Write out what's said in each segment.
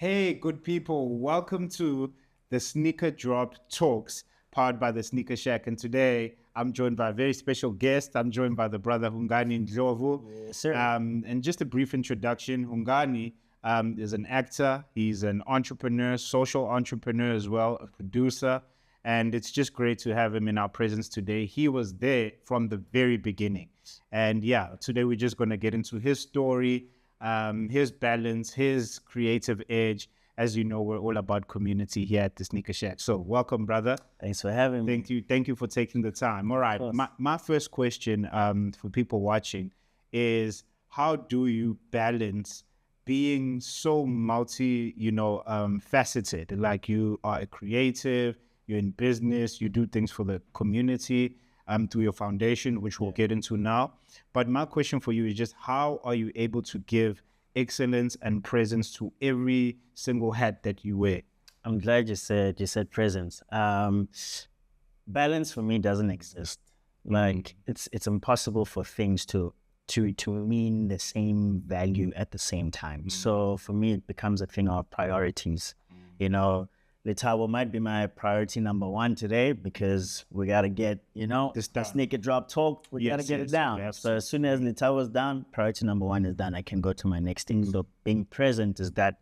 Hey, good people. Welcome to the Sneaker Drop Talks, powered by the Sneaker Shack. And today I'm joined by a very special guest. I'm joined by the brother Hungani Ndlovu. Yes, sir. And just a brief introduction, Hungani is an actor. He's an entrepreneur, social entrepreneur as well, a producer. And it's just great to have him in our presence today. He was there from the very beginning. And yeah, today we're just going to get into his story, his balance, his creative edge. As you know, we're all about community here at the Sneaker Shack. So welcome, brother. Thanks for having me. Thank you for taking the time. All right, my first question for people watching is, how do you balance being so faceted? Like, you are a creative, you're in business, you do things for the community, through your foundation, which we'll get into now. But my question for you is just, how are you able to give excellence and presence to every single hat that you wear? I'm glad you said presence. Balance for me doesn't exist. Like, it's impossible for things to mean the same value at the same time. So for me, it becomes a thing of priorities. You know, Letabo might be my priority number one today because we got to get, the sneaker drop talk. We got to get it down. So as soon as Letabo is down, priority number one is done. I can go to my next thing. So being present is that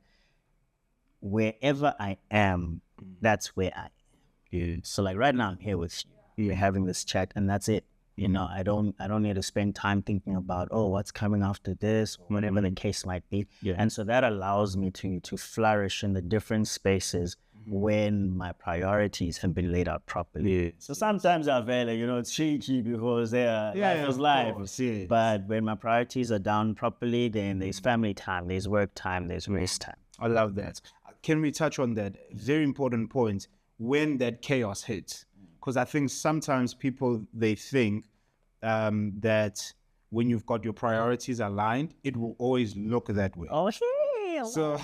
wherever I am, that's where I am. Yeah. So like right now I'm here with you. We're having this chat and that's it. I don't need to spend time thinking about, what's coming after this, or whatever the case might be. Yeah. And so that allows me to flourish in the different spaces when my priorities have been laid out properly. Yeah. So sometimes I feel like, it's shaky because life is life. Yeah. But when my priorities are down properly, then there's family time, there's work time, there's rest time. I love that. Can we touch on that very important point, when that chaos hits? Because I think sometimes people, they think that when you've got your priorities aligned, it will always look that way. Oh, hey. So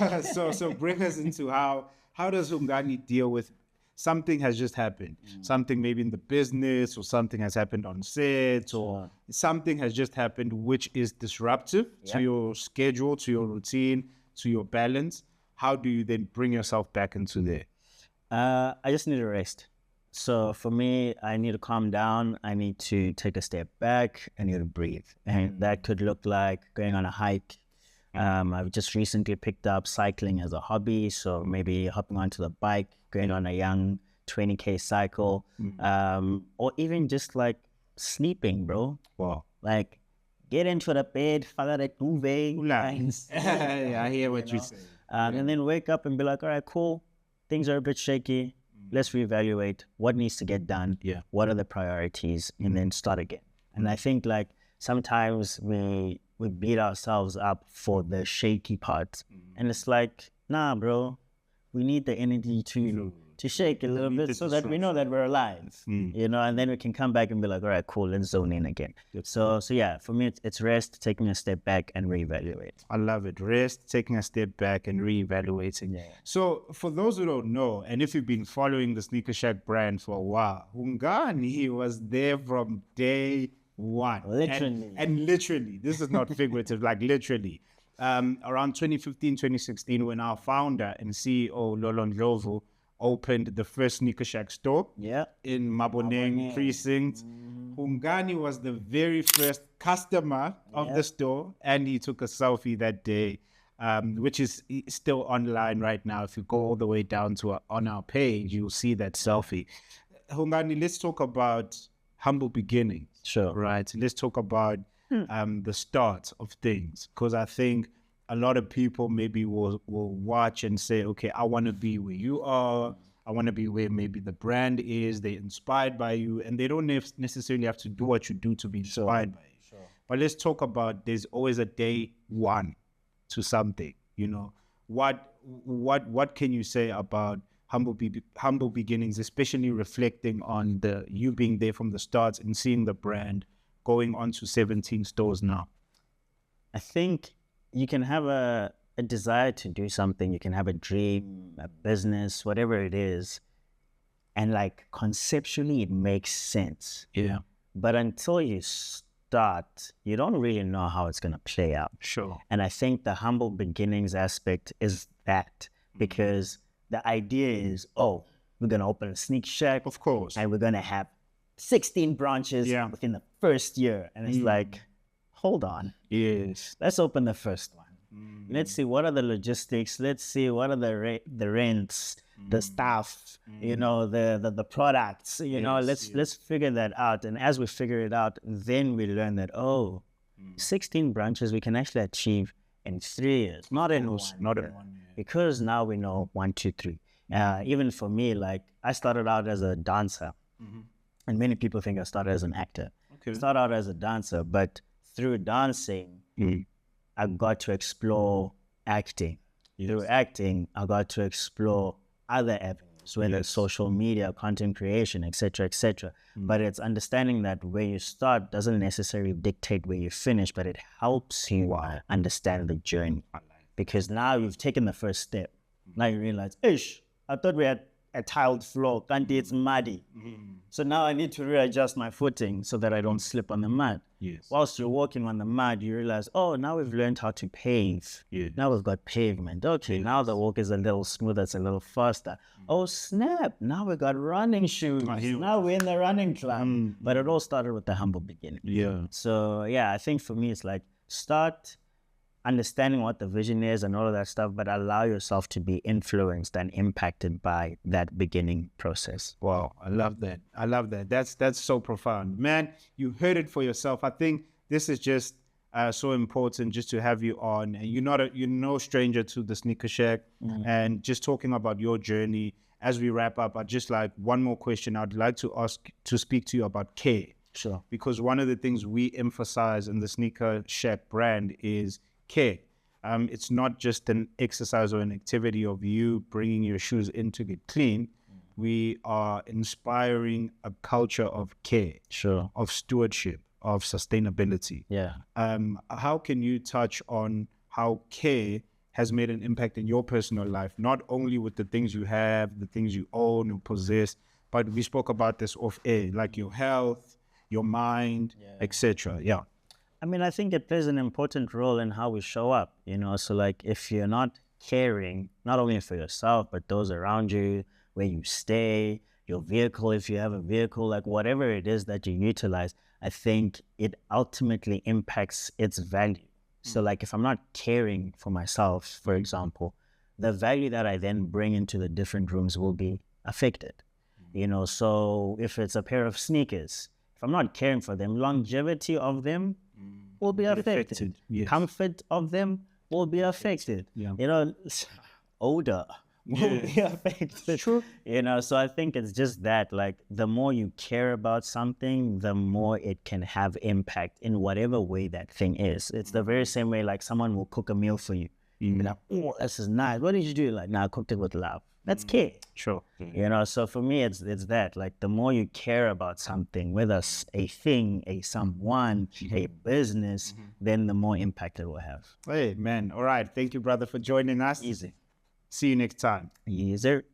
bring us into how does Hungani deal with something has just happened, something maybe in the business, or something has happened on set, or something has just happened which is disruptive to your schedule, to your routine, to your balance. How do you then bring yourself back into there? I just need to rest. So for me, I need to calm down. I need to take a step back. I need to breathe. And that could look like going on a hike. I've just recently picked up cycling as a hobby. So maybe hopping onto the bike, going on a young 20K cycle, or even just like sleeping, bro. Wow. Like, get into the bed, follow that duvet. Nice. I hear what you say. And then wake up and be like, all right, cool. Things are a bit shaky. Let's reevaluate what needs to get done. Yeah. What are the priorities? And then start again. And I think like sometimes we beat ourselves up for the shaky parts. And it's like, nah, bro, we need the energy to shake a little bit so that we know that we're alive, and then we can come back and be like, all right, cool, let's zone in again. So yeah, for me, it's rest, taking a step back and reevaluate. I love it. Rest, taking a step back and reevaluating. Yeah. So for those who don't know, and if you've been following the Sneaker Shack brand for a while, Hungani was there from day one. Literally. And literally, this is not figurative, like literally. Around 2015, 2016, when our founder and CEO, Lolo Ndlovu, opened the first Sneaker Shack store in Maboneng precinct. Hungani was the very first customer of the store, and he took a selfie that day, which is still online right now. If you go all the way down to on our page, you'll see that selfie. Hungani, let's talk about humble beginnings. Sure. Right. Let's talk about the start of things, because I think a lot of people maybe will watch and say, okay, I want to be where you are. I want to be where maybe the brand is. They're inspired by you, and they don't necessarily have to do what you do to be inspired by you. Sure. But let's talk about, there's always a day one to something. What can you say about humble beginnings, especially reflecting on you being there from the start and seeing the brand going on to 17 stores now? I think you can have a desire to do something. You can have a dream, a business, whatever it is. And like conceptually, it makes sense. Yeah. But until you start, you don't really know how it's going to play out. Sure. And I think the humble beginnings aspect is that because the idea is, oh, we're going to open a sneaker shack. Of course. And we're going to have 16 branches within the first year. And it's like, hold on. Yes. Let's open the first one. Let's see what are the logistics. Let's see what are the rents, the staff, you know, the products. You know, let's figure that out. And as we figure it out, then we learn that 16 branches we can actually achieve in 3 years, not in one. Not in 1 year. Because now we know 1, 2, 3. Even for me, like I started out as a dancer, and many people think I started as an actor. I started out as a dancer, but through dancing, I got to explore acting. Through acting, I got to explore other avenues, whether it's social media, content creation, etc., etc. But it's understanding that where you start doesn't necessarily dictate where you finish, but it helps you understand the journey. Because now you've taken the first step. Now you realize, I thought we had a tiled floor, and it's muddy. So now I need to readjust my footing so that I don't slip on the mud. Whilst you're walking on the mud, you realize, now we've learned how to pave. Now we've got pavement. Okay, now the walk is a little smoother, it's a little faster. Oh, snap, now we got running shoes. Now we're in the running club. But it all started with the humble beginning. So, I think for me, it's like start understanding what the vision is and all of that stuff, but allow yourself to be influenced and impacted by that beginning process. Wow, I love that. I love that. That's so profound. Man, you heard it for yourself. I think this is just so important just to have you on. And you're no stranger to the Sneaker Shack. And just talking about your journey, as we wrap up, I'd just like one more question. I'd like to speak to you about care. Sure. Because one of the things we emphasize in the Sneaker Shack brand is care. It's not just an exercise or an activity of you bringing your shoes in to get clean. We are inspiring a culture of care, of stewardship, of sustainability. How can you touch on how care has made an impact in your personal life, not only with the things you have, the things you own and possess, but we spoke about this off air, like your health, your mind, etc. I mean, I think it plays an important role in how we show up, so like if you're not caring, not only for yourself, but those around you, where you stay, your vehicle, if you have a vehicle, like whatever it is that you utilize, I think it ultimately impacts its value. So like if I'm not caring for myself, for example, the value that I then bring into the different rooms will be affected. So if it's a pair of sneakers, if I'm not caring for them, longevity of them will be affected. Comfort of them will be affected. Odor will be affected. So I think it's just that, like, the more you care about something, the more it can have impact in whatever way that thing is. It's the very same way, like, someone will cook a meal for you. You're like, oh, this is nice. What did you do? Like, I cooked it with love. That's care. So for me, it's that, like, the more you care about something, whether it's a thing, a someone, a business, then the more impact it will have. Hey, man. All right. Thank you, brother, for joining us. Easy. See you next time. Yes, sir.